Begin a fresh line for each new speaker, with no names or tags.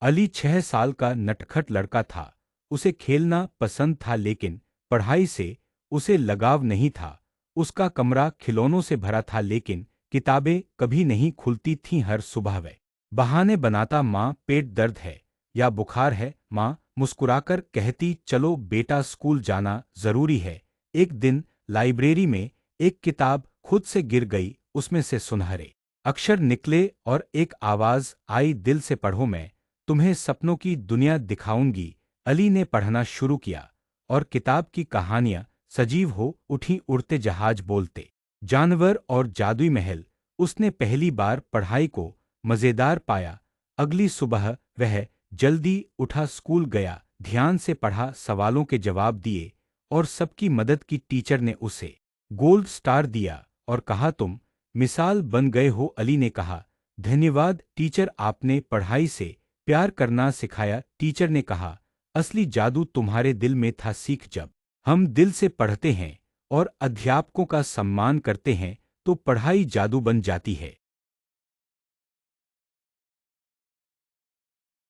अली 6 साल का नटखट लड़का था। उसे खेलना पसंद था लेकिन पढ़ाई से उसे लगाव नहीं था। उसका कमरा खिलौनों से भरा था लेकिन किताबें कभी नहीं खुलती थीं। हर सुबह वह बहाने बनाता, माँ पेट दर्द है या बुखार है। माँ मुस्कुराकर कहती, चलो बेटा स्कूल जाना जरूरी है। एक दिन लाइब्रेरी में एक किताब खुद से गिर गई, उसमें से सुनहरे अक्षर निकले और एक आवाज आई, दिल से पढ़ो, मैं तुम्हें सपनों की दुनिया दिखाऊंगी। अली ने पढ़ना शुरू किया और किताब की कहानियां सजीव हो उठी, उड़ते जहाज, बोलते जानवर और जादुई महल। उसने पहली बार पढ़ाई को मजेदार पाया। अगली सुबह वह जल्दी उठा, स्कूल गया, ध्यान से पढ़ा, सवालों के जवाब दिए और सबकी मदद की। टीचर ने उसे गोल्ड स्टार दिया और कहा, तुम मिसाल बन गए हो। अली ने कहा, धन्यवाद टीचर, आपने पढ़ाई से प्यार करना सिखाया। टीचर ने कहा, असली जादू तुम्हारे दिल में था। सीख, जब हम दिल से पढ़ते हैं और अध्यापकों का सम्मान करते हैं तो पढ़ाई जादू बन जाती है।